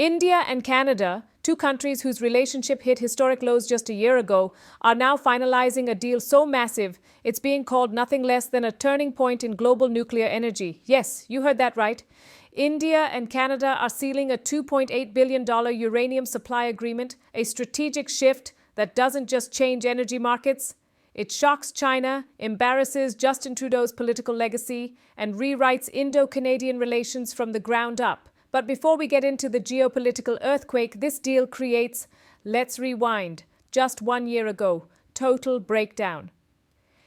India and Canada, two countries whose relationship hit historic lows just a year ago, are now finalizing a deal so massive it's being called nothing less than a turning point in global nuclear energy. Yes, you heard that right. India and Canada are sealing a $2.8 billion uranium supply agreement, a strategic shift that doesn't just change energy markets. It shocks China, embarrasses Justin Trudeau's political legacy, and rewrites Indo-Canadian relations from the ground up. But before we get into the geopolitical earthquake this deal creates, let's rewind. Just 1 year ago, total breakdown.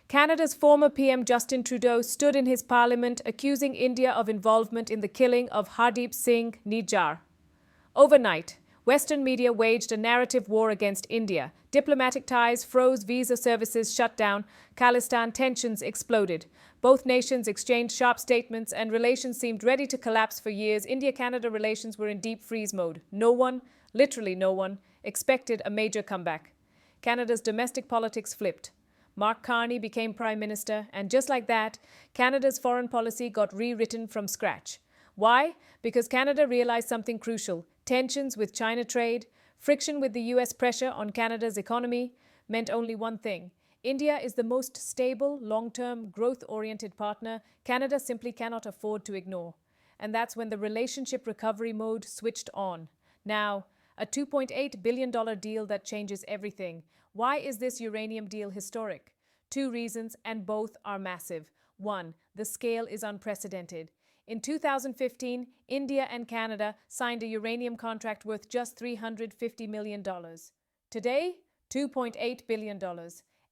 Canada's former PM Justin Trudeau stood in his parliament accusing India of involvement in the killing of Hardeep Singh Nijjar. Overnight, Western media waged a narrative war against India. Diplomatic ties froze, visa services shut down, Khalistan tensions exploded. Both nations exchanged sharp statements and relations seemed ready to collapse for years. India-Canada relations were in deep freeze mode. No one, literally no one, expected a major comeback. Canada's domestic politics flipped. Mark Carney became Prime Minister, and just like that, Canada's foreign policy got rewritten from scratch. Why? Because Canada realized something crucial. Tensions with China trade, friction with the US pressure on Canada's economy meant only one thing. India is the most stable, long-term, growth-oriented partner Canada simply cannot afford to ignore. And that's when the relationship recovery mode switched on. Now, a $2.8 billion deal that changes everything. Why is this uranium deal historic? Two reasons, and both are massive. One, the scale is unprecedented. In 2015, India and Canada signed a uranium contract worth just $350 million. Today, $2.8 billion,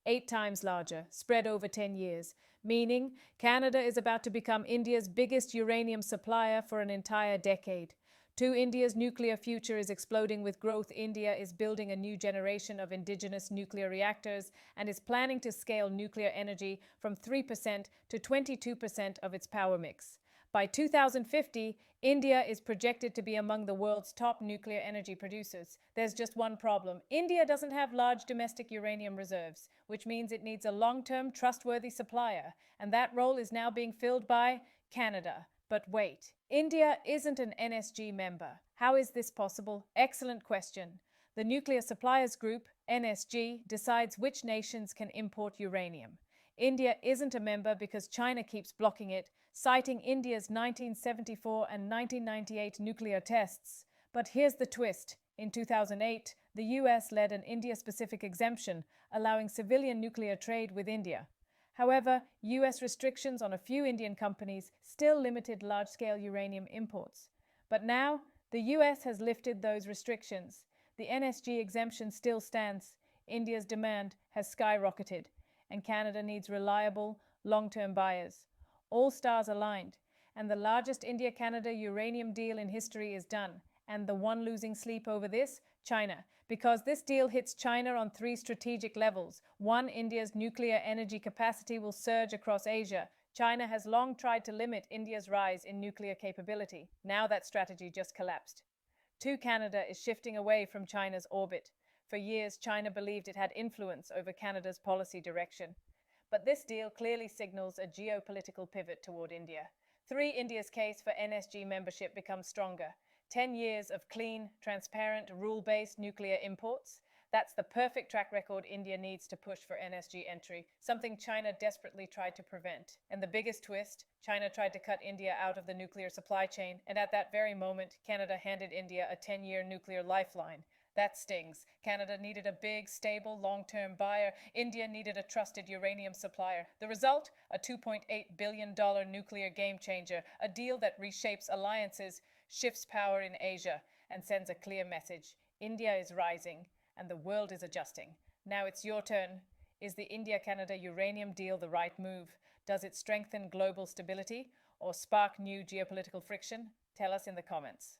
8 times larger, spread over 10 years, meaning Canada is about to become India's biggest uranium supplier for an entire decade. India's nuclear future is exploding with growth. India is building a new generation of indigenous nuclear reactors and is planning to scale nuclear energy from 3% to 22% of its power mix. By 2050, India is projected to be among the world's top nuclear energy producers. There's just one problem. India doesn't have large domestic uranium reserves, which means it needs a long-term, trustworthy supplier, and that role is now being filled by Canada. But wait, India isn't an NSG member. How is this possible? Excellent question. The Nuclear Suppliers Group, NSG, decides which nations can import uranium. India isn't a member because China keeps blocking it, citing India's 1974 and 1998 nuclear tests. But here's the twist. In 2008, the US led an India-specific exemption, allowing civilian nuclear trade with India. However, US restrictions on a few Indian companies still limited large-scale uranium imports. But now, the US has lifted those restrictions. The NSG exemption still stands. India's demand has skyrocketed, and Canada needs reliable, long-term buyers. All stars aligned, and the largest India-Canada uranium deal in history is done. And the one losing sleep over this? China. Because this deal hits China on 3 strategic levels. 1, India's nuclear energy capacity will surge across Asia. China has long tried to limit India's rise in nuclear capability. Now that strategy just collapsed. 2, Canada is shifting away from China's orbit. For years, China believed it had influence over Canada's policy direction. But this deal clearly signals a geopolitical pivot toward India. 3, India's case for NSG membership becomes stronger. 10 years of clean, transparent, rule-based nuclear imports. That's the perfect track record India needs to push for NSG entry, something China desperately tried to prevent. And the biggest twist, China tried to cut India out of the nuclear supply chain, and at that very moment, Canada handed India a 10-year nuclear lifeline. That stings. Canada needed a big, stable, long-term buyer. India needed a trusted uranium supplier. The result? A $2.8 billion nuclear game-changer, a deal that reshapes alliances, shifts power in Asia, and sends a clear message. India is rising, and the world is adjusting. Now it's your turn. Is the India-Canada uranium deal the right move? Does it strengthen global stability or spark new geopolitical friction? Tell us in the comments.